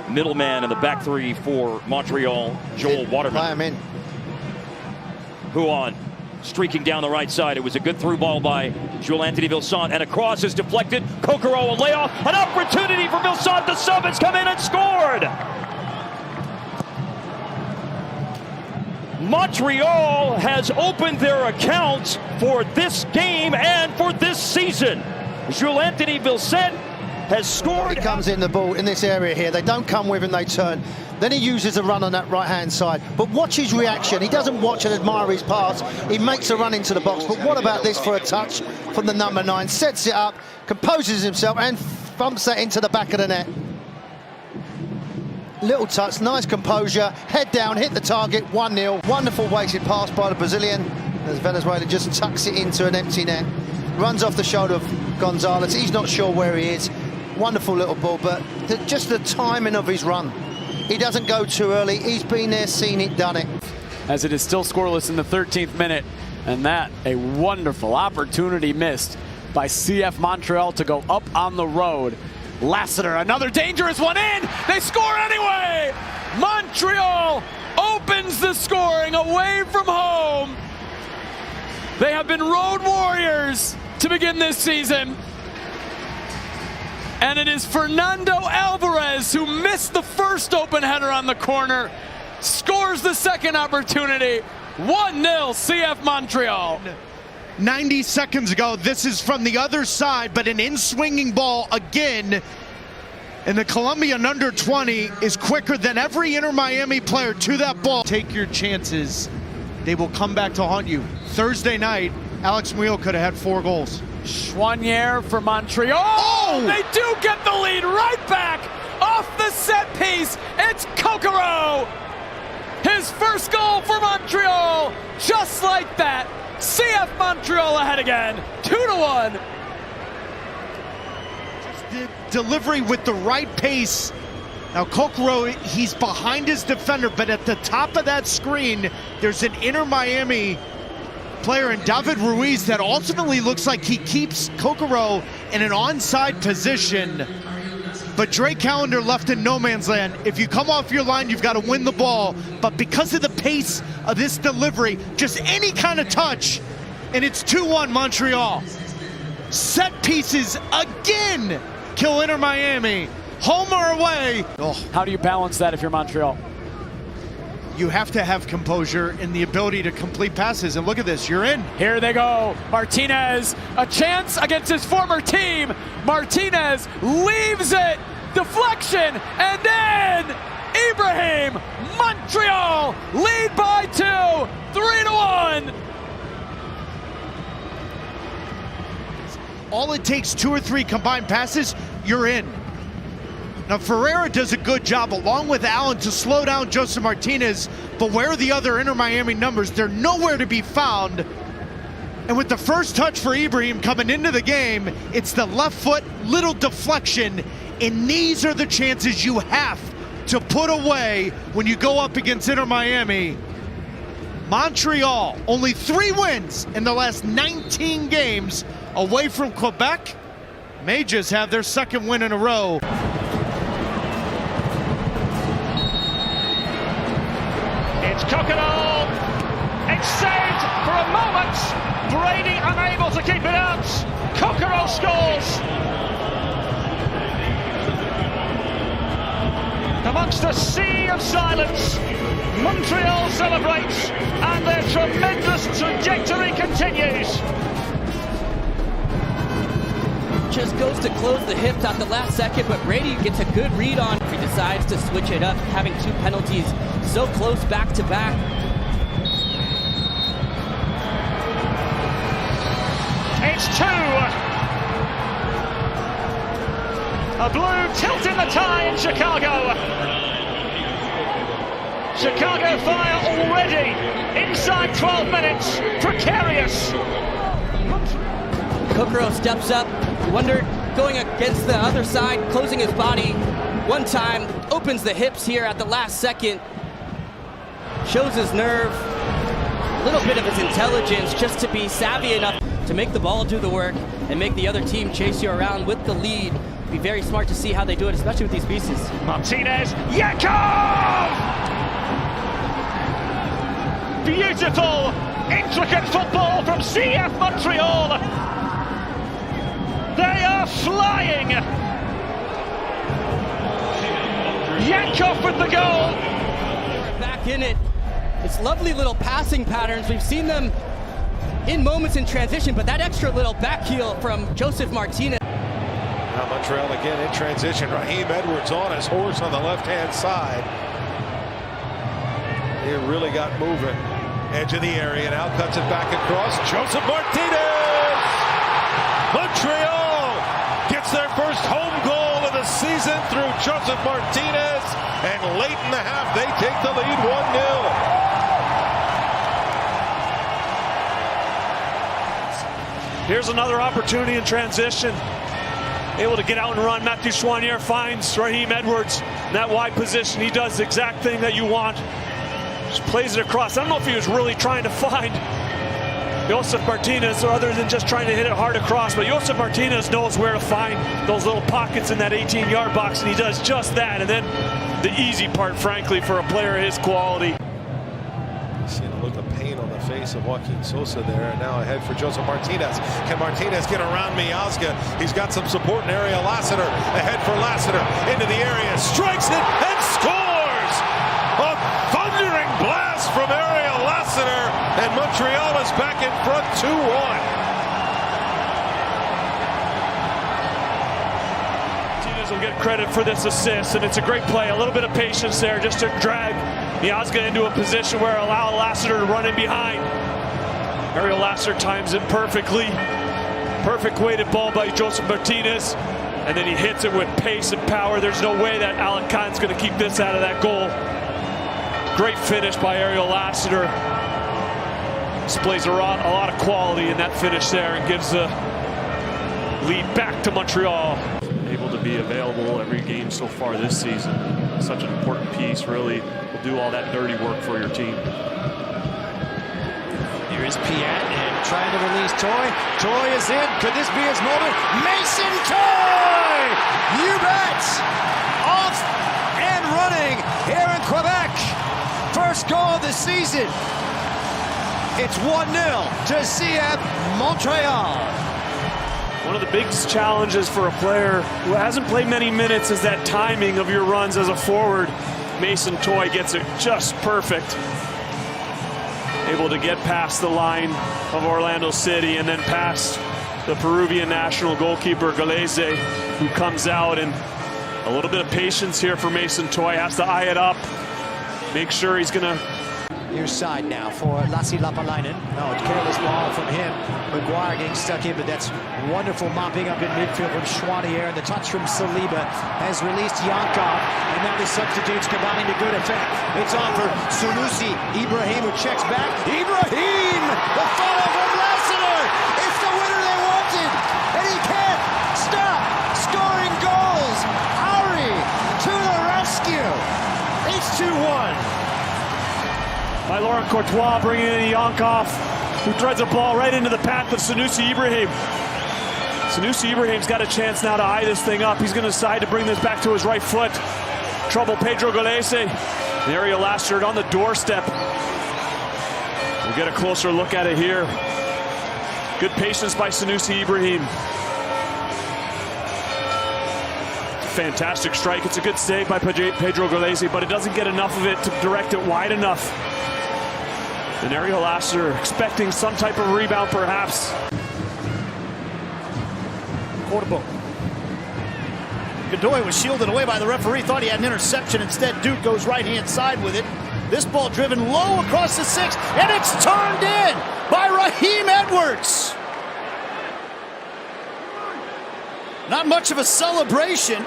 middleman in the back three for Montreal, Joel Waterman. Play him in. Ruan streaking down the right side. It was a good through ball by Jules-Anthony Vilsaint, and a cross is deflected. Cóccaro, a layoff, an opportunity for Vilsaint. The sub has come in and scored. Montreal has opened their accounts for this game and for this season. Jules-Anthony Vilsaint has scored. He comes in the ball in this area here. They don't come with him, they turn. Then he uses a run on that right-hand side. But watch his reaction. He doesn't watch and admire his pass. He makes a run into the box. But what about this for a touch from the number 9? Sets it up, composes himself, and bumps that into the back of the net. Little touch, nice composure. Head down, hit the target, 1-0. Wonderful weighted pass by the Brazilian, as Venezuela just tucks it into an empty net. Runs off the shoulder of Gonzalez. He's not sure where he is. Wonderful little ball, but just the timing of his run. He doesn't go too early. He's been there, seen it, done it. As it is still scoreless in the 13th minute, and that a wonderful opportunity missed by CF Montreal to go up on the road. Lassiter, another dangerous one in. They score anyway. Montreal opens the scoring away from home. They have been road warriors to begin this season. And it is Fernando Álvarez who missed the first open header on the corner, scores the second opportunity. 1-0 CF Montreal. 90 seconds ago, this is from the other side, but an in-swinging ball again. And the Colombian under 20 is quicker than every Inter Miami player to that ball. Take your chances. They will come back to haunt you. Thursday night, Alex Murillo could have had 4 goals. Choinière for Montreal. Oh! They do get the lead right back off the set piece. It's Cóccaro. His first goal for Montreal. Just like that. CF Montreal ahead again. 2-1. Just the delivery with the right pace. Now Cóccaro, he's behind his defender, but at the top of that screen, there's an Inter Miami player in David Ruiz that ultimately looks like he keeps Cóccaro in an onside position. But Drake Callender left in no man's land. If you come off your line, you've got to win the ball. But because of the pace of this delivery, just any kind of touch, and it's 2-1 Montreal. Set pieces again kill Inter Miami. Home or away. Oh. How do you balance that if you're Montreal? You have to have composure and the ability to complete passes. And look at this, you're in. Here they go. Martínez, a chance against his former team. Martínez leaves it. Deflection, and then Ibrahim. Montreal lead by 2, 3-1. All it takes 2 or 3 combined passes, you're in. Now Ferreira does a good job along with Allen to slow down Joseph Martínez, but where are the other Inter Miami numbers? They're nowhere to be found. And with the first touch for Ibrahim coming into the game, it's the left foot, little deflection, and these are the chances you have to put away when you go up against Inter Miami. Montreal, only 3 wins in the last 19 games away from Quebec, may just have their second win in a row. It's Cóccaro. It's saved for a moment. Brady unable to keep it out. Cóccaro scores. Amongst a sea of silence, Montreal celebrates, and their tremendous trajectory continues. Just goes to close the hips at the last second, but Brady gets a good read on if he decides to switch it up, having 2 penalties so close back to back. It's 2. A blue tilt in the tie in Chicago. Chicago Fire already inside 12 minutes. Precarious. Cóccaro steps up. Wonder going against the other side, closing his body one time, opens the hips here at the last second, shows his nerve, a little bit of his intelligence just to be savvy enough to make the ball do the work and make the other team chase you around with the lead Be very smart to see how they do it, especially with these pieces. Martínez, Iankov! Beautiful, intricate football from CF Montreal. They are flying. Iankov with the goal. Back in it. It's lovely little passing patterns. We've seen them in moments in transition, but that extra little back heel from Joseph Martínez. Now Montreal again in transition. Raheem Edwards on his horse on the left-hand side. He really got moving. Edge of the area, now cuts it back across. Joseph Martínez! Montreal gets their first home goal of the season through Joseph Martínez. And late in the half, they take the lead 1-0. Here's another opportunity in transition. Able to get out and run. Matthew Choinière finds Raheem Edwards in that wide position. He does the exact thing that you want. Just plays it across. I don't know if he was really trying to find Joseph Martínez, or other than just trying to hit it hard across. But Joseph Martínez knows where to find those little pockets in that 18-yard box, and he does just that. And then the easy part, frankly, for a player of his quality. Seeing a look of pain on the face of Joaquin Sosa there, and now ahead for Joseph Martínez. Can Martínez get around Miazga? He's got some support in area. Lassiter ahead for Lassiter into the area, strikes it and scores! A thundering blast from area Lassiter, and Montreal is back in front 2-1. Will get credit for this assist, and it's a great play. A little bit of patience there just to drag Miazga into a position where allow Lassiter to run in behind. Ariel Lassiter times it perfectly. Perfect weighted ball by Joseph Martínez, and then he hits it with pace and power. There's no way that Alec Khan's going to keep this out of that goal. Great finish by Ariel Lassiter. Displays a lot of quality in that finish there and gives the lead back to Montreal. Able to be available every game so far this season. Such an important piece, really will do all that dirty work for your team. Here is Piette and trying to release Toye. Toye is in. Could this be his moment? Mason Toye! You bet! Off and running here in Quebec. First goal of the season. It's 1-0 to CF Montreal. One of the biggest challenges for a player who hasn't played many minutes is that timing of your runs as a forward. Mason Toye gets it just perfect. Able to get past the line of Orlando City and then past the Peruvian national goalkeeper Galese, who comes out, and a little bit of patience here for Mason Toye. Has to eye it up, make sure he's gonna. Near side now for Lassi Lapalainen. No, careless ball from him. Maguire getting stuck in, but that's wonderful mopping up in midfield from Choinière. And the touch from Saliba has released Iankov. And now the substitutes combining to good effect. It's on for Sunusi. Ibrahim, who checks back. Ibrahim! The follow from Lassiter! It's the winner they wanted! And he can't stop scoring goals! Ari to the rescue! It's 2-1. By Laurent Courtois, bringing in Iankov, who threads a ball right into the path of Sunusi Ibrahim. Sunusi Ibrahim's got a chance now to eye this thing up. He's going to decide to bring this back to his right foot. Trouble Pedro Galese. Ariel Lassiter on the doorstep. We'll get a closer look at it here. Good patience by Sunusi Ibrahim. Fantastic strike. It's a good save by Pedro Galese, but it doesn't get enough of it to direct it wide enough. And Ariel Lassiter expecting some type of rebound, perhaps. Quarterback. Godoy was shielded away by the referee. Thought he had an interception. Instead, Duke goes right-hand side with it. This ball driven low across the 6, and it's turned in by Raheem Edwards. Not much of a celebration,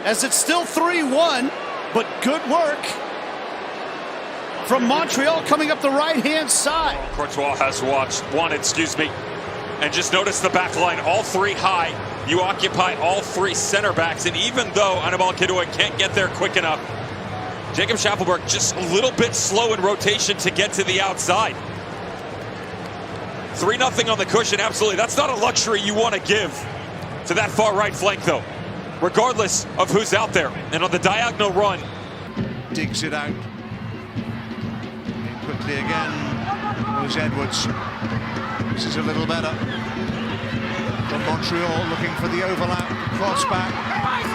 as it's still 3-1, but good work from Montreal coming up the right-hand side. Courtois has watched and just notice the back line, all three high. You occupy all three center backs, and even though Anibal Godoy can't get there quick enough, Jacob Schaffelberg just a little bit slow in rotation to get to the outside. 3-0 on the cushion, absolutely. That's not a luxury you want to give to that far right flank, though. regardless of who's out there. And on the diagonal run, digs it out. Quickly again was Edwards. This is a little better. From Montreal looking for the overlap. Cross back.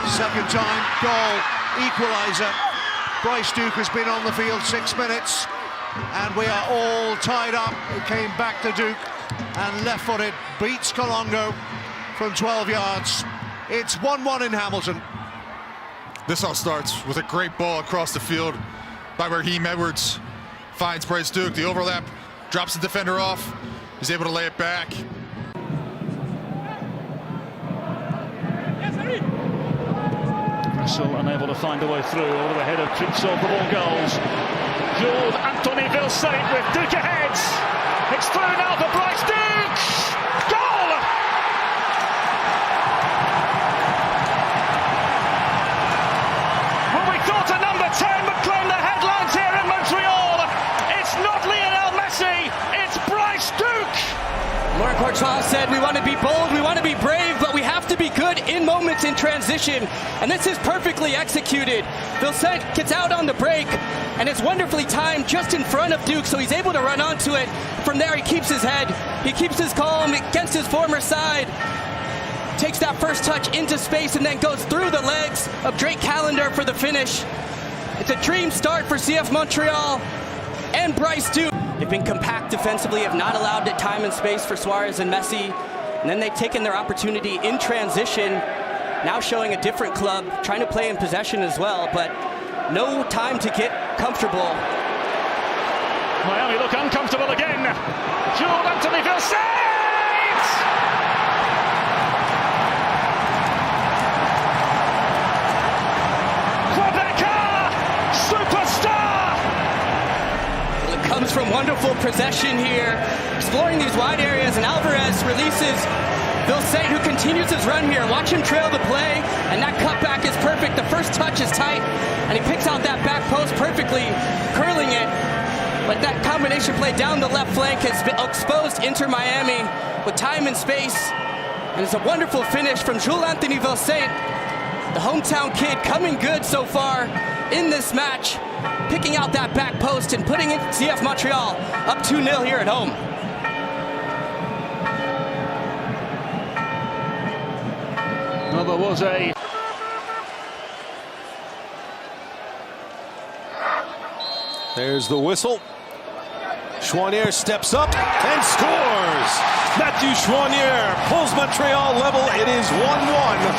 Second time. Goal. Equaliser. Bryce Duke has been on the field 6 minutes. And we are all tied up. It came back to Duke. And left-footed. Beats Colongo from 12 yards. It's 1-1 in Hamilton. This all starts with a great ball across the field by Raheem Edwards. Finds Bryce Duke, the overlap, drops the defender off. He's able to lay it back. Russell unable to find a way through, over the head of Jigsaw for more goals. Jules Anthony Vilsaint with Duke ahead. It's through now for Bryce Duke. Goal! Well, we thought a number 10 would claim the headlines here in Montreal. It's not Lionel Messi, it's Bryce Duke. Laurent Courtois said we want to be bold, we want to be brave, but we have to be good in moments in transition. And this is perfectly executed. Vilsaint gets out on the break, and it's wonderfully timed just in front of Duke, so he's able to run onto it. From there, he keeps his head, he keeps his calm against his former side. Takes that first touch into space and then goes through the legs of Drake Callender for the finish. It's a dream start for CF Montreal and Bryce Duke. They've been compact defensively, have not allowed the time and space for Suarez and Messi. And then they've taken their opportunity in transition, now showing a different club, trying to play in possession as well, but no time to get comfortable. Miami look uncomfortable again. Jules Anthony Vilsaint! Superstar! Well, it comes from wonderful possession here, exploring these wide areas, and Álvarez releases Vilsaint, who continues his run here. Watch him trail the play, and that cutback is perfect. The first touch is tight, and he picks out that back post perfectly, curling it. But that combination play down the left flank has been exposed Inter Miami with time and space, and it's a wonderful finish from Jules Anthony Vilsaint, the hometown kid, coming good so far in this match, picking out that back post and putting it CF Montreal up 2-0 here at home. Well, there was a... There's the whistle. Choinière steps up and scores. Matthew Choinière pulls Montreal level. It is 1-1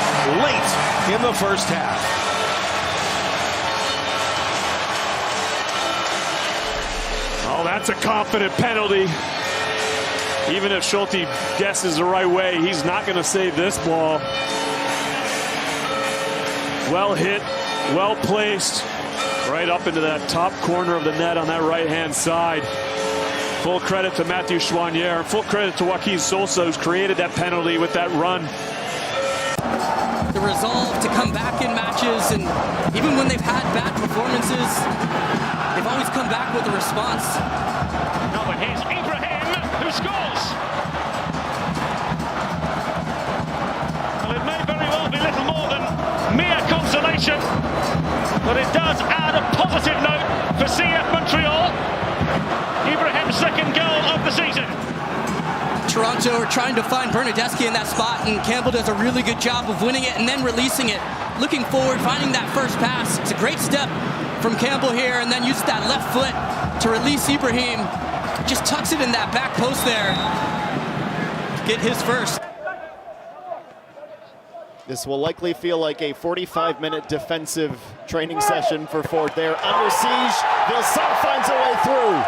late in the first half. Oh, that's a confident penalty. Even if Schulte guesses the right way, he's not going to save this ball. Well hit, well placed, right up into that top corner of the net on that right-hand side. Full credit to Matthew Choinière, and full credit to Joaquin Sosa, who's created that penalty with that run. The resolve to come back in matches, and even when they've had bad performances, they've always come back with a response. Now but here's Ibrahim, who scores. Well, it may very well be little more than mere consolation, but it does add a positive note for CF Montreal. Ibrahim's second goal of the season. Toronto are trying to find Bernadeschi in that spot, and Campbell does a really good job of winning it and then releasing it. Looking forward, finding that first pass. It's a great step from Campbell here, and then uses that left foot to release Ibrahim. Just tucks it in that back post there to get his first. This will likely feel like a 45-minute defensive training session for Ford. They're under siege. Vilsaint finds a way through.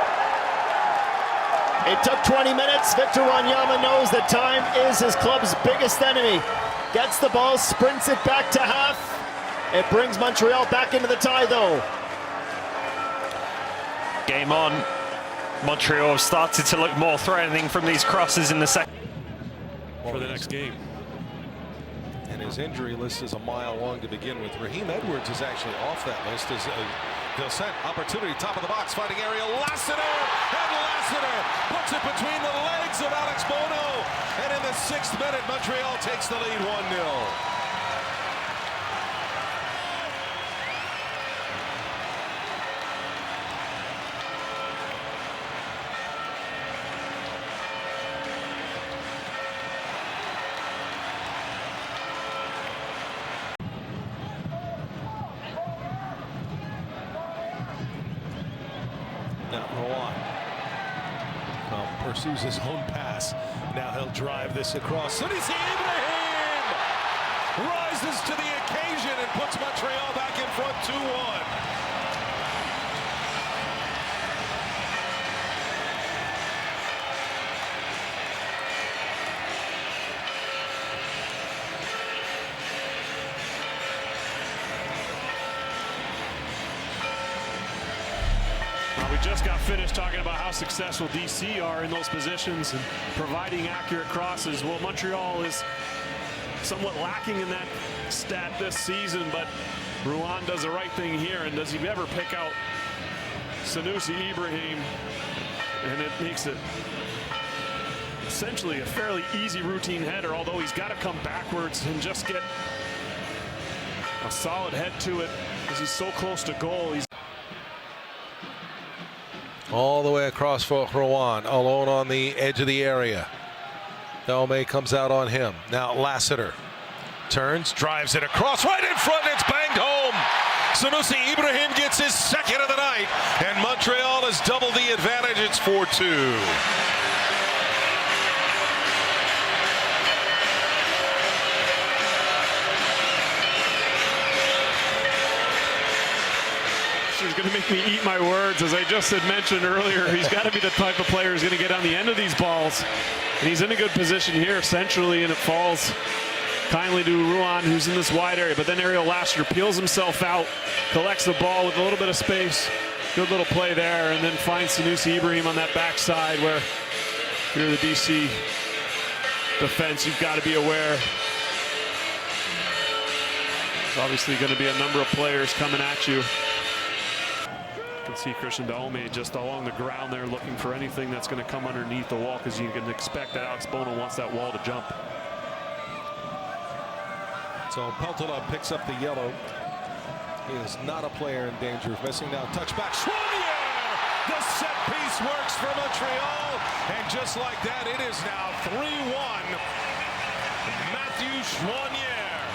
It took 20 minutes. Victor Wanyama knows that time is his club's biggest enemy. Gets the ball, sprints it back to half. It brings Montreal back into the tie, though. Game on. Montreal have started to look more threatening from these crosses in the second. For the next game. And his injury list is a mile long to begin with. Raheem Edwards is actually off that list as Vilsaint, opportunity, top of the box, fighting area, Lassiter, and Lassiter puts it between the legs of Alex Bono. And in the 6th minute, Montreal takes the lead 1-0. Now Ruan pursues his own pass. Now he'll drive this across. Sunusi Ibrahim rises to the occasion and puts Montreal back in front 2-1. We just got finished talking about how successful DC are in those positions and providing accurate crosses. Well, Montreal is somewhat lacking in that stat this season, but Ruan does the right thing here. And does he ever pick out Sunusi Ibrahim? And it makes it essentially a fairly easy routine header, although he's got to come backwards and just get a solid head to it because he's so close to goal. All the way across for Ruan, alone on the edge of the area. Delme comes out on him. Now Lassiter turns, drives it across, right in front, it's banged home. Sunusi Ibrahim gets his second of the night, and Montreal has doubled the advantage. It's 4-2. Is going to make me eat my words. As I just had mentioned earlier, he's got to be the type of player who's going to get on the end of these balls, and he's in a good position here centrally, and it falls kindly to Ruan, who's in this wide area, but then Ariel Lassiter peels himself out, collects the ball with a little bit of space. Good little play there, and then finds Sunusi Ibrahim on that backside, where if you're the DC defense, you've got to be aware. There's obviously going to be a number of players coming at you. You can see Christian Delme just along the ground there looking for anything that's going to come underneath the wall, because you can expect that Alex Bono wants that wall to jump. So Peltola picks up the yellow. He is not a player in danger of missing. Now touchback, Choinière! The set piece works for Montreal, and just like that, it is now 3-1. Matthew Choinière,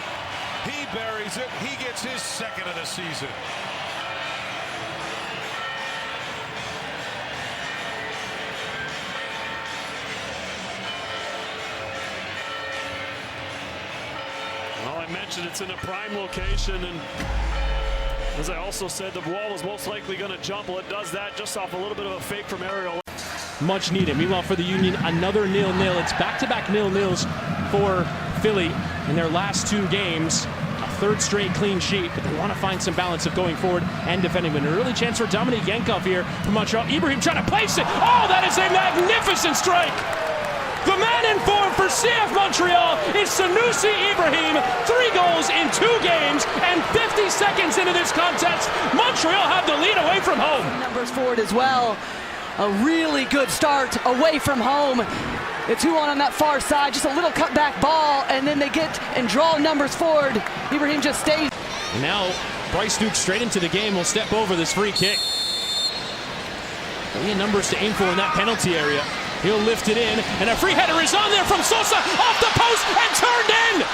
he buries it. He gets his second of the season. Well, I mentioned it's in a prime location, and as I also said, the wall is most likely going to jump. Well, it does that just off a little bit of a fake from Ariel. Much needed. Meanwhile, for the Union, another 0-0. It's back-to-back 0-0s for Philly in their last two games. A third straight clean sheet, but they want to find some balance of going forward and defending. But an early chance for Dominic Iankov here from Montreal. Ibrahim trying to place it. Oh, that is a magnificent strike. The man in form for CF Montreal is Sunusi Ibrahim. 3 goals in 2 games, and 50 seconds into this contest, Montreal have the lead away from home. Numbers forward as well. A really good start away from home. It's 2-on that far side, just a little cutback ball, and then they get and draw numbers forward. Ibrahim just stays. And now Bryce Duke straight into the game will step over this free kick. Plenty of numbers to aim for in that penalty area. He'll lift it in, and a free header is on there from Sosa, off the post and turned in.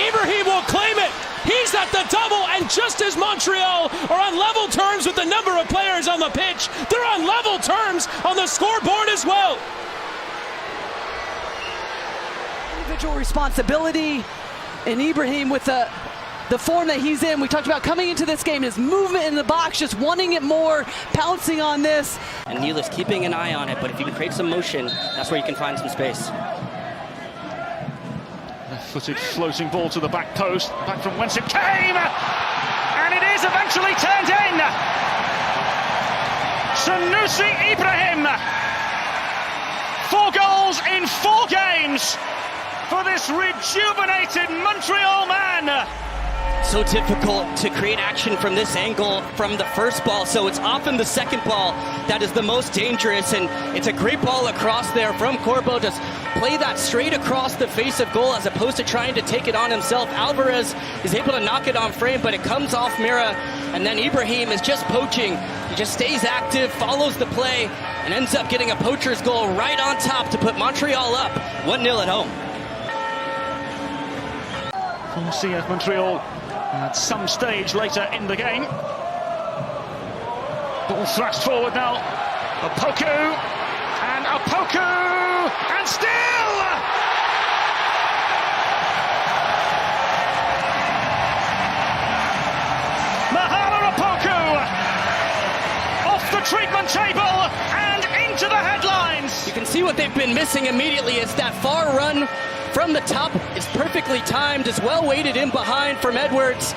Ibrahim will claim it. He's at the double, and just as Montreal are on level terms with the number of players on the pitch, they're on level terms on the scoreboard as well. Individual responsibility, and Ibrahim with the form that he's in. We talked about coming into this game, his movement in the box, just wanting it more, pouncing on this. And Neal's keeping an eye on it, but if you can create some motion, that's where you can find some space. A footed floating ball to the back post, back from whence it came, and it is eventually turned in. Sunusi Ibrahim, 4 goals in 4 games for this rejuvenated Montreal man. So difficult to create action from this angle from the first ball, so it's often the second ball that is the most dangerous, and it's a great ball across there from Corbo. Just play that straight across the face of goal as opposed to trying to take it on himself. Álvarez is able to knock it on frame, but it comes off Mira, and then Ibrahim is just poaching. He just stays active, follows the play, and ends up getting a poacher's goal right on top to put Montreal up 1-0 at home. From CF Montreal at some stage later in the game. Ball thrust forward now. Opoku, and still! Mahala Opoku off the treatment table and into the headlines. You can see what they've been missing immediately is that far run from the top. It's perfectly timed, is well weighted in behind from Edwards.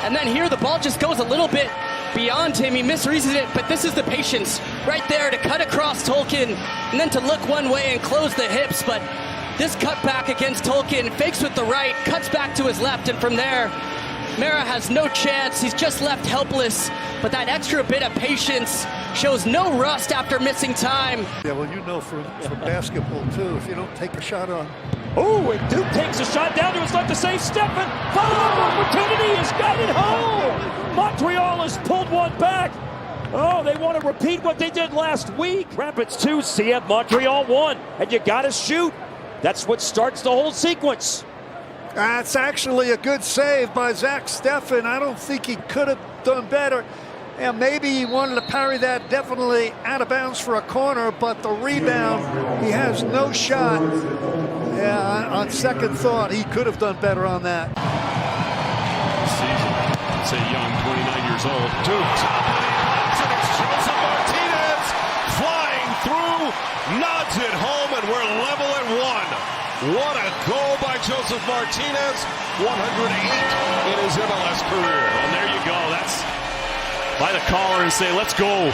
And then here the ball just goes a little bit beyond him. He misreads it, but this is the patience right there to cut across Tolkien and then to look one way and close the hips. But this cut back against Tolkien, fakes with the right, cuts back to his left, and from there, Mera has no chance. He's just left helpless, but that extra bit of patience shows no rust after missing time. Yeah, well, you know from basketball, too, if you don't take a shot on. Oh, and Duke takes a shot down to his left to save Steffen. Follow-up opportunity is guided home. Montreal has pulled one back. Oh, they want to repeat what they did last week. Rapids 2, CF Montreal 1. And you got to shoot. That's what starts the whole sequence. That's actually a good save by Zach Steffen. I don't think he could have done better. And maybe he wanted to parry that definitely out of bounds for a corner, but the rebound, he has no shot. Yeah, on second thought, he could have done better on that. Season, say young, 29 years old. Duke, top of the box, and it's Joseph Martínez flying through, nods it home, and we're level at 1. What a goal by Joseph Martínez, 108 in his MLS career. And there you go. That's by the collar and say, let's go.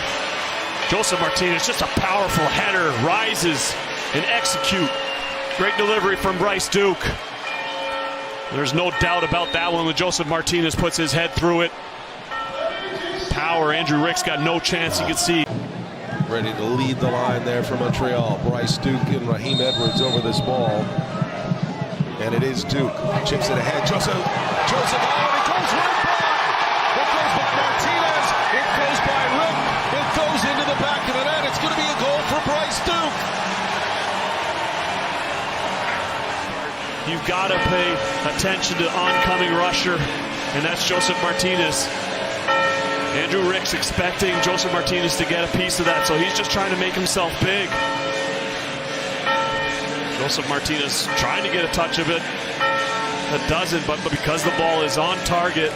Joseph Martínez, just a powerful header, rises and execute. Great delivery from Bryce Duke. There's no doubt about that one when Joseph Martínez puts his head through it. Power, Andrew Rick's got no chance, you can see. Ready to lead the line there for Montreal. Bryce Duke and Raheem Edwards over this ball. And it is Duke. Chips it ahead. Joseph, oh, and it goes right by. It goes by Martínez. It goes by Rick. It goes into the back of the net. It's going to be a goal for Bryce Duke. You've got to pay attention to oncoming rusher, and that's Joseph Martínez. Andrew Rick's expecting Joseph Martínez to get a piece of that, so he's just trying to make himself big. Joseph Martínez trying to get a touch of it. That doesn't, but because the ball is on target,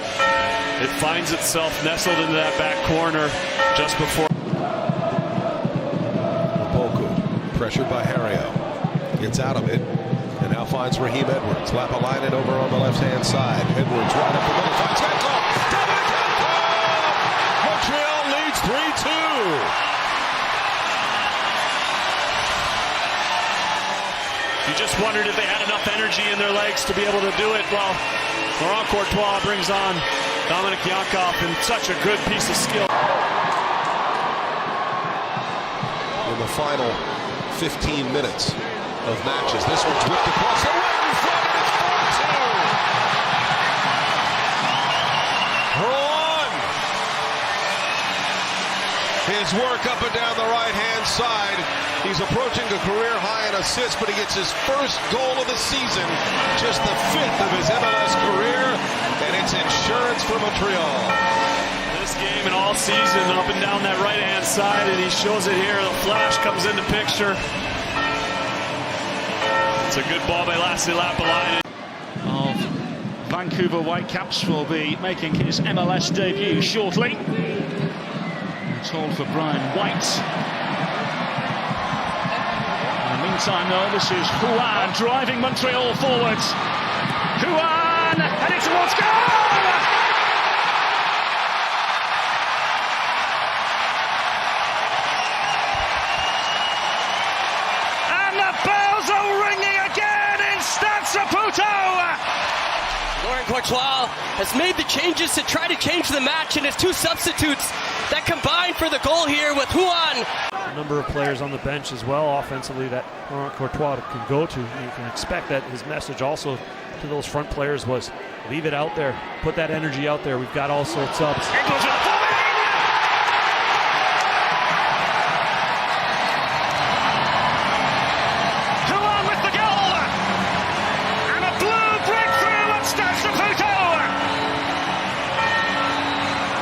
it finds itself nestled into that back corner just before. Opoku, pressured by Harrio. Gets out of it. And now finds Raheem Edwards. Lapalainen over on the left-hand side. Edwards right up the middle. Finds Iankov. Montreal leads 3-2. You just wondered if they had enough energy in their legs to be able to do it. Well, Laurent Courtois brings on Dominic Iankov, and such a good piece of skill. In the final 15 minutes of matches. This one's whipped across the right in front, and it's 4-2. Ruan. His work up and down the right-hand side. He's approaching a career high in assists, but he gets his first goal of the season, just the 5th of his MLS career, and it's insurance for Montreal. This game and all season, up and down that right-hand side, and he shows it here. The flash comes into picture. It's a good ball by Lassie Lapalainen. Of Vancouver Whitecaps will be making his MLS debut shortly. It's all for Brian White. In the meantime, though, this is Juan driving Montreal forwards. Juan heading towards goal! Laurent Courtois has made the changes to try to change the match, and his two substitutes that combine for the goal here with Ruan. A number of players on the bench as well offensively that Laurent Courtois can go to. You can expect that his message also to those front players was leave it out there, put that energy out there. We've got all sorts of subs.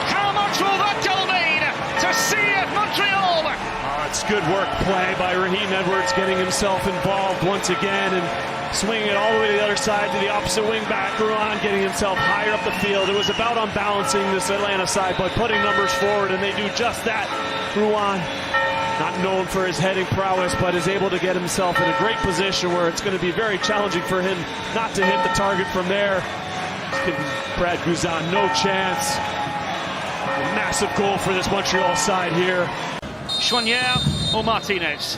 How much will that goal mean to CF good work play by Raheem Edwards, getting himself involved once again and swinging it all the way to the other side to the opposite wing back. Ruan getting himself higher up the field. It was about unbalancing this Atlanta side, but putting numbers forward, and they do just that. Ruan, not known for his heading prowess, but is able to get himself in a great position where it's going to be very challenging for him not to hit the target from there. Just giving Brad Guzan no chance. A massive goal for this Montreal side here. Choinière or Martínez?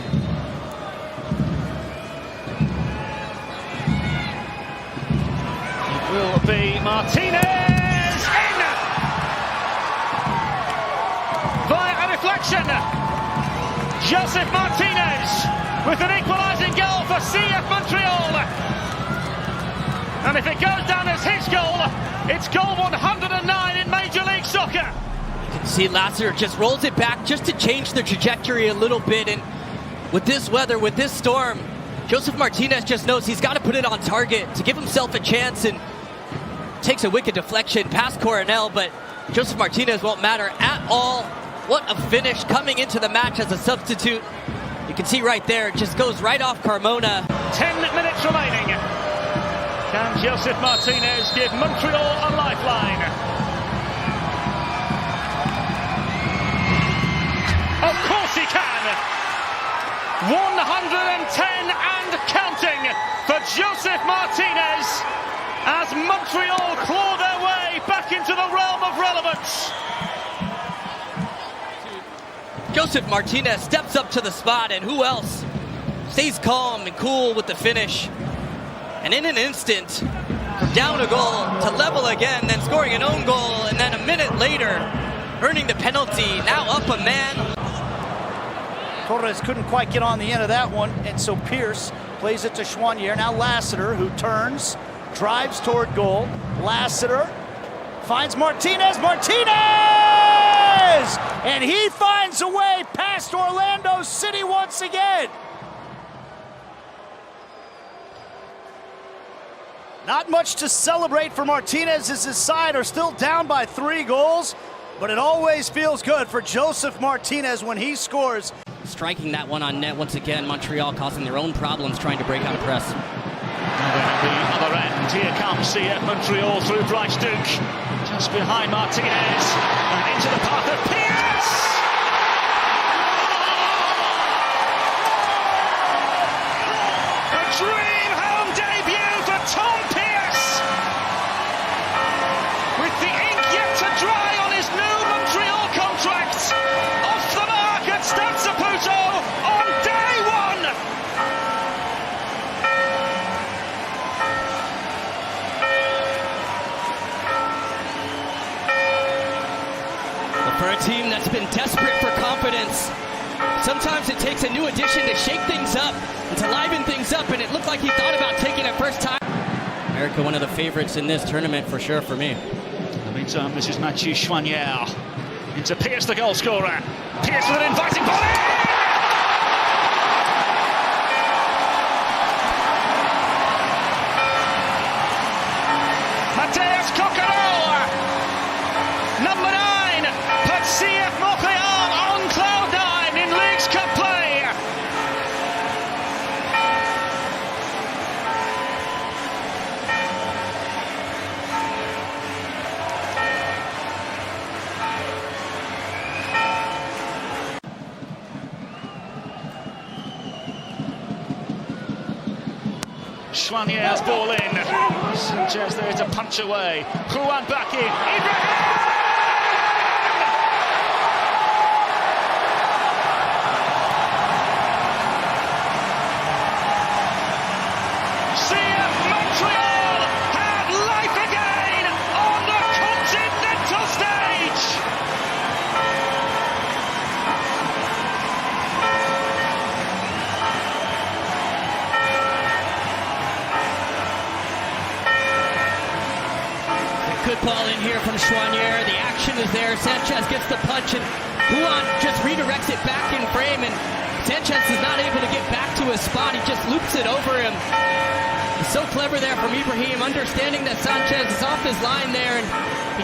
It will be Martínez in! Via a reflection, Joseph Martínez with an equalising goal for CF Montreal. And if it goes down as his goal, it's goal 109 in Major League Soccer. You can see Lassiter just rolls it back just to change the trajectory a little bit. And with this weather, with this storm, Joseph Martínez just knows he's got to put it on target to give himself a chance, and takes a wicked deflection past Coronel, but Joseph Martínez won't matter at all. What a finish coming into the match as a substitute. You can see right there, it just goes right off Carmona. 10 minutes remaining. Can Joseph Martínez give Montreal a lifeline? Of course he can! 110 and counting for Joseph Martínez as Montreal claw their way back into the realm of relevance. Joseph Martínez steps up to the spot, and who else stays calm and cool with the finish. And in an instant, from down a goal to level again, then scoring an own goal, and then a minute later, earning the penalty, now up a man. Torres couldn't quite get on the end of that one, and so Pearce plays it to Choinière. Now Lassiter, who turns, drives toward goal. Lassiter finds Martínez. Martínez! And he finds a way past Orlando City once again. Not much to celebrate for Martínez as his side are still down by 3 goals, but it always feels good for Joseph Martínez when he scores. Striking that one on net once again, Montreal causing their own problems trying to break out press. At the other end, here comes CF Montreal through Bryce Duke. Just behind Martínez, and into the path of Piette! A dream home debut for Tom Piette! With the ink yet to dry on his new Montreal contract. Off the mark at Stade Saputo on day 1! For a team that's been desperate for confidence, sometimes it takes a new addition to shake things up and to liven things up, and it looked like he thought about taking it first time. America, one of the favorites in this tournament for sure for me. In the meantime, this is Mathieu Choinière into Pearce, the goal scorer. Pearce with an inviting volley! Mateus Cóccaro, number 9, puts CF Montréal on cloud 9 in Leagues Cup play. Choinière's ball in. Sanchez there to punch away. Ruan back in. Ibrahim! CF Montreal have life again on the continental stage! Good ball in here from Choinière. The action is there. Sanchez gets the punch, and Ruan just redirects it back in frame, and Sanchez is not able to get back to his spot. He just loops it over him. He's so clever there from Ibrahim, understanding that Sanchez is off his line there, and he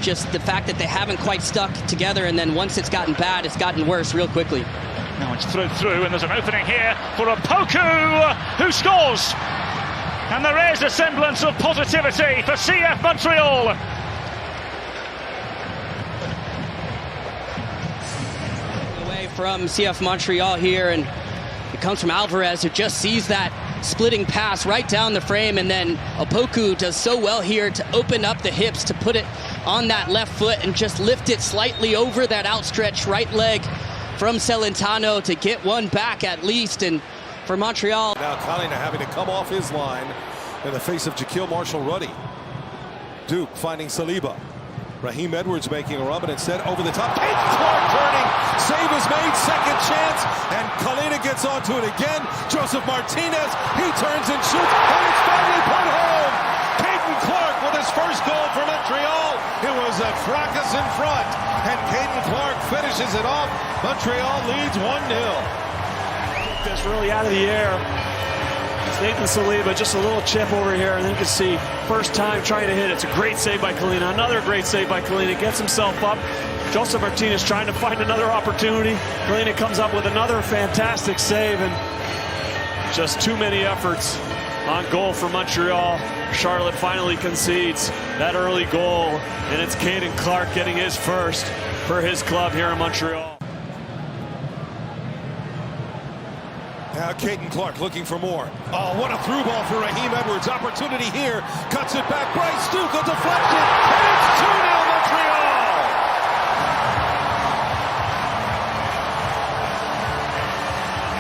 just the fact that they haven't quite stuck together, and then once it's gotten bad, it's gotten worse real quickly. Now it's through, and there's an opening here for Opoku, who scores. And there is a semblance of positivity for CF Montreal. Away from CF Montreal here, and it comes from Álvarez, who just sees that splitting pass right down the frame, and then Opoku does so well here to open up the hips, to put it on that left foot and just lift it slightly over that outstretched right leg from Celentano to get one back at least. And for Montreal, now Colina having to come off his line in the face of Jaquil Marshall-Ruddy. Duke finding Saliba. Raheem Edwards making a run, but instead over the top. Caden Clark turning. Save is made. Second chance. And Colina gets onto it again. Joseph Martínez. He turns and shoots. And it's finally put home. Caden Clark with his first goal for Montreal. It was a fracas in front. And Caden Clark finishes it off. Montreal leads 1-0. This really out of the air. It's Nathan Saliba, just a little chip over here, and then you can see first time trying to hit. It's a great save by Colina. Another great save by Colina. Gets himself up. Joseph Martínez trying to find another opportunity. Colina comes up with another fantastic save, and just too many efforts on goal for Montreal. Charlotte finally concedes that early goal, and it's Caden Clark getting his first for his club here in Montreal. Now Caden Clark looking for more. Oh, what a through ball for Raheem Edwards. Opportunity here. Cuts it back. Bryce Duke, a deflection. And it's 2-0 Montreal.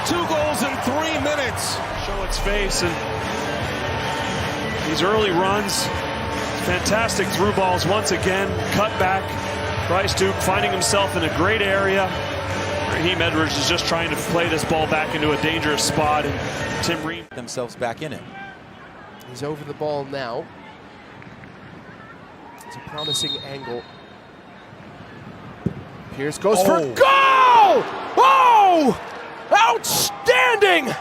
Two goals in 3 minutes. Show its face, and these early runs, fantastic through balls once again. Cut back. Bryce Duke finding himself in a great area. Raheem Edwards is just trying to play this ball back into a dangerous spot, and Tim Ream themselves back in it. He's over the ball now. It's a promising angle. Pearce goes for goal! Oh! Outstanding!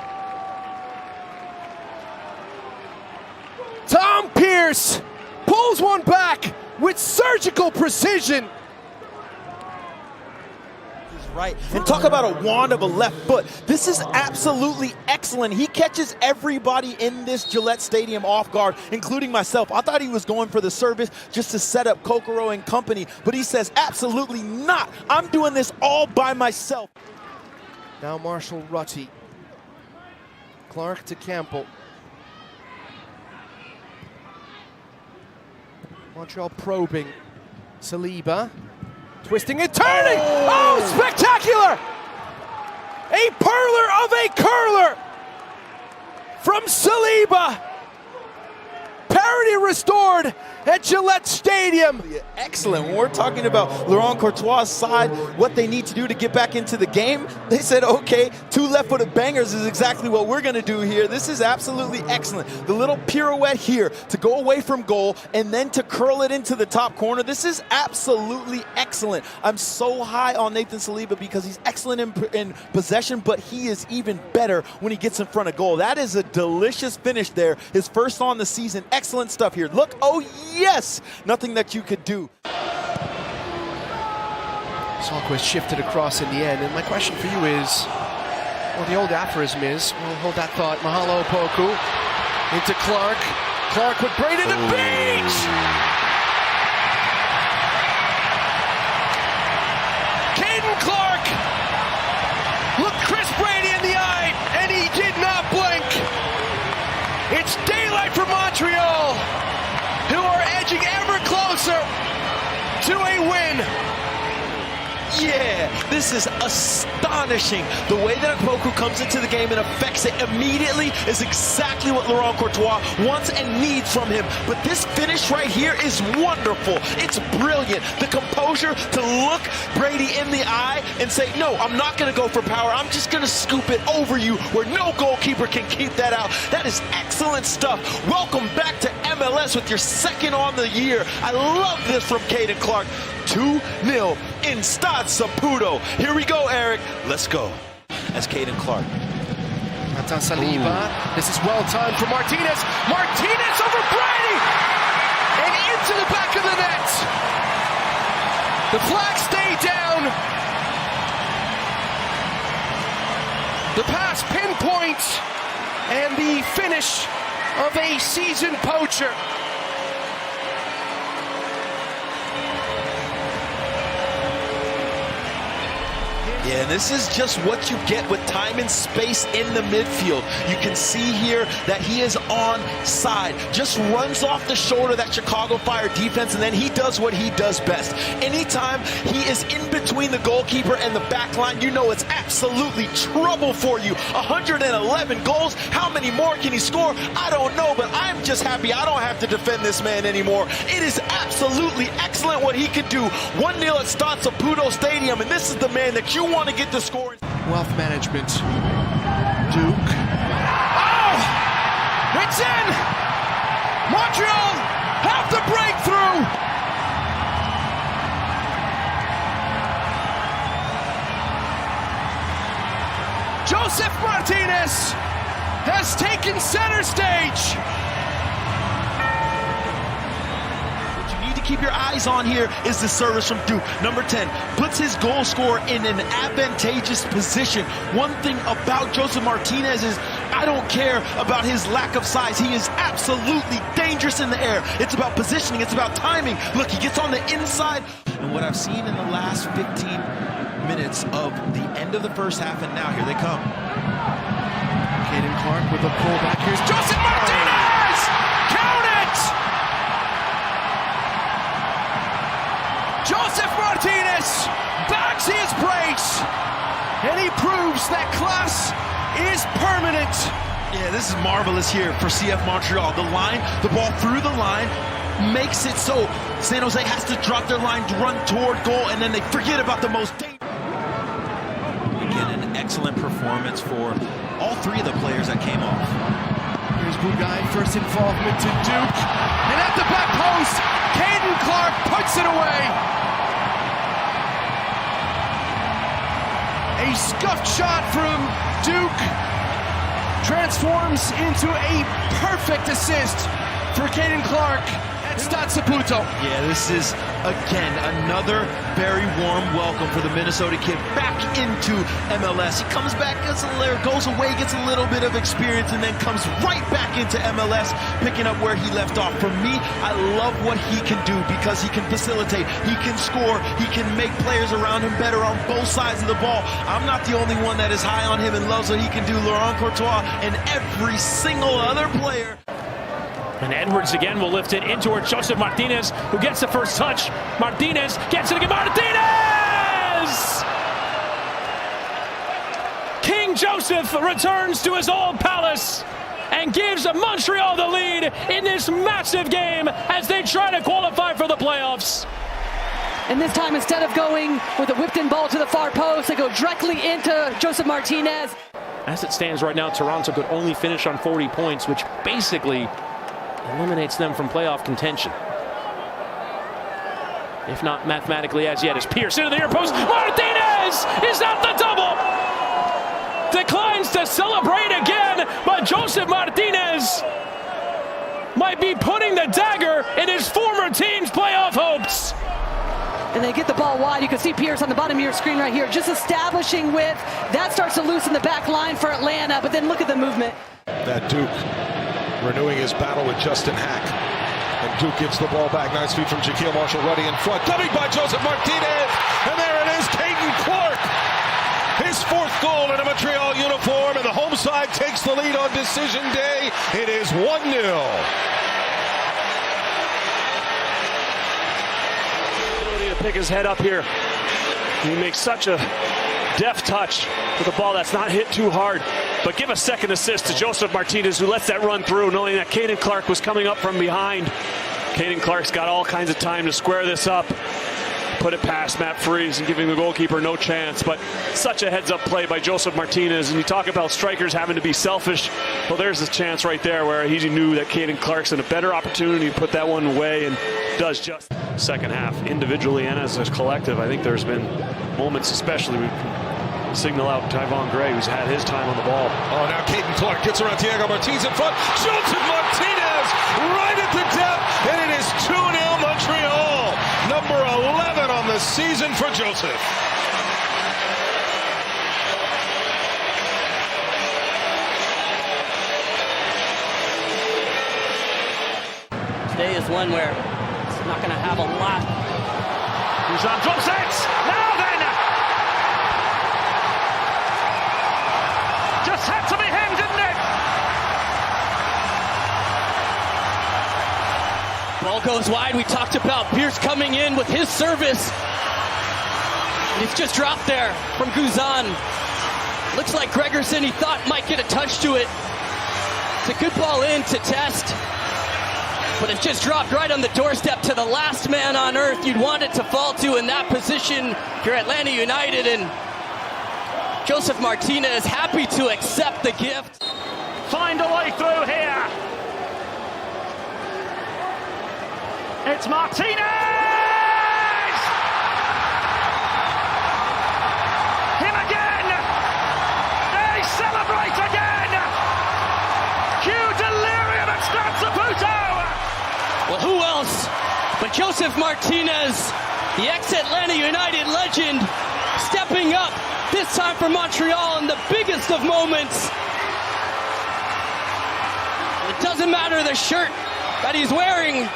Tom Pearce pulls one back with surgical precision. Right, and talk about a wand of a left foot. This is absolutely excellent. He catches everybody in this Gillette Stadium off guard, including myself. I thought he was going for the service just to set up Cóccaro and company, but he says absolutely not. I'm doing this all by myself. Now Marshall-Ruddy. Clark to Campbell. Montreal probing. Saliba. Twisting and turning! Oh, spectacular! A perler of a curler from Saliba. Parity restored at Gillette Stadium. Excellent. When we're talking about Laurent Courtois' side, what they need to do to get back into the game, they said, okay, 2 left-footed bangers is exactly what we're going to do here. This is absolutely excellent. The little pirouette here to go away from goal and then to curl it into the top corner. This is absolutely excellent. I'm so high on Nathan Saliba because he's excellent in possession, but he is even better when he gets in front of goal. That is a delicious finish there. His first on the season. Excellent stuff here. Look, oh yes, nothing that you could do. Salquist shifted across in the end, and my question for you is, well, the old aphorism is, well, hold that thought, Mahalo Opoku, into Clark. Clark with Brady to beach! Caden Clark looked Chris Brady in the eye, and he did not blink. It's daylight for Montreal, who are edging ever closer to a win. Yeah, this is astonishing. The way that Opoku comes into the game and affects it immediately is exactly what Laurent Courtois wants and needs from him. But this finish right here is wonderful. It's brilliant. The composure to look Brady in the eye and say, no, I'm not going to go for power. I'm just going to scoop it over you where no goalkeeper can keep that out. That is excellent stuff. Welcome back to MLS with your second on the year. I love this from Caden Clark. 2-0 in Stade Saputo. Here we go, Eric. Let's go. As Caden Clark. Nathan Saliba. This is well timed for Martínez. Martínez over Brady! And into the back of the net. The flags stay down. The pass pinpoint and the finish of a seasoned poacher. Yeah, and this is just what you get with time and space in the midfield. You can see here that he is on side. Just runs off the shoulder of that Chicago Fire defense, and then he does what he does best. Anytime he is in between the goalkeeper and the back line, you know it's absolutely trouble for you. 111 goals. How many more can he score? I don't know, but I'm just happy I don't have to defend this man anymore. It is absolutely excellent what he can do. 1-0 at Stade Saputo Stadium, and this is the man that you want to get the score. Wealth management. Duke. Oh! It's in! Montreal have the breakthrough! Joseph Martínez has taken center stage. Keep your eyes on here is the service from Duke. Number 10 puts his goal scorer in an advantageous position. One thing about Joseph Martínez is I don't care about his lack of size. He is absolutely dangerous in the air. It's about positioning. It's about timing. Look, he gets on the inside. And what I've seen in the last 15 minutes of the end of the first half, and now here they come. Caden Clark with a pullback. Here's Joseph Martínez! Count it! Joseph Martínez backs his brace, and he proves that class is permanent. Yeah, this is marvelous here for CF Montreal. The line, the ball through the line, makes it so San Jose has to drop their line, run toward goal, and then they forget about the most dangerous. Again, an excellent performance for all three of the players that came off. Here's Bugai, first involvement to Duke, and at the back post, Caden Clark puts it away. A scuffed shot from Duke transforms into a perfect assist for Caden Clark at Stade Saputo. Yeah, this is, again, another very warm welcome for the Minnesota kid back into MLS. He comes back, goes away, gets a little bit of experience, and then comes right back into MLS, picking up where he left off. For me, I love what he can do because he can facilitate, he can score, he can make players around him better on both sides of the ball. I'm not the only one that is high on him and loves what he can do. Laurent Courtois and every single other player. And Edwards again will lift it in towards Joseph Martínez, who gets the first touch. Martínez gets it again. Martínez! King Joseph returns to his old palace and gives Montreal the lead in this massive game as they try to qualify for the playoffs. And this time, instead of going with a whipped-in ball to the far post, they go directly into Joseph Martínez. As it stands right now, Toronto could only finish on 40 points, which basically eliminates them from playoff contention. If not mathematically as yet, as Pearce into the near post. Martínez is at the double! Declines to celebrate again, but Joseph Martínez might be putting the dagger in his former team's playoff hopes. And they get the ball wide. You can see Pearce on the bottom of your screen right here, just establishing width. That starts to loosen the back line for Atlanta, but then look at the movement. That Duke renewing his battle with Justin Hack. And Duke gets the ball back 9 feet from Jaquil Marshall-Rutty in front. Dubbing by Joseph Martínez. And there it is, Caden Clark. His 4th goal in a Montreal uniform, and the home side takes the lead on decision day. It is 1-0. To pick his head up here. He makes such a deft touch with a ball that's not hit too hard. But give a second assist to Joseph Martínez, who lets that run through, knowing that Caden Clark was coming up from behind. Caden Clark's got all kinds of time to square this up, put it past Matt Freese and giving the goalkeeper no chance. But such a heads-up play by Joseph Martínez. And you talk about strikers having to be selfish. Well, there's a chance right there where he knew that Caden Clark's in a better opportunity to put that one away, and does just. Second half, individually and as a collective, I think there's been moments, especially we can signal out Tyvon Gray, who's had his time on the ball. Oh, now Caden Clark gets around Thiago Martínez in front. Joseph Martínez right at the depth, and it is 2-0 Montreal. Number 11 on the season for Joseph. Today is one where it's not going to have a lot. Vilsaint drops it. Now then. Just had to be him, didn't it? Ball goes wide. We talked about Pearce coming in with his service. It's just dropped there from Guzan. Looks like Gregerson, he thought might get a touch to it. It's a good ball in to test. But it just dropped right on the doorstep to the last man on earth you'd want it to fall to in that position if you're Atlanta United. And Joseph Martínez happy to accept the gift. Find a way through here. It's Martínez! Him again! They celebrate again! Cue delirium at Saputo! Well, who else but Joseph Martínez, the ex-Atlanta United legend, stepping up, this time for Montreal in the biggest of moments. It doesn't matter the shirt that he's wearing.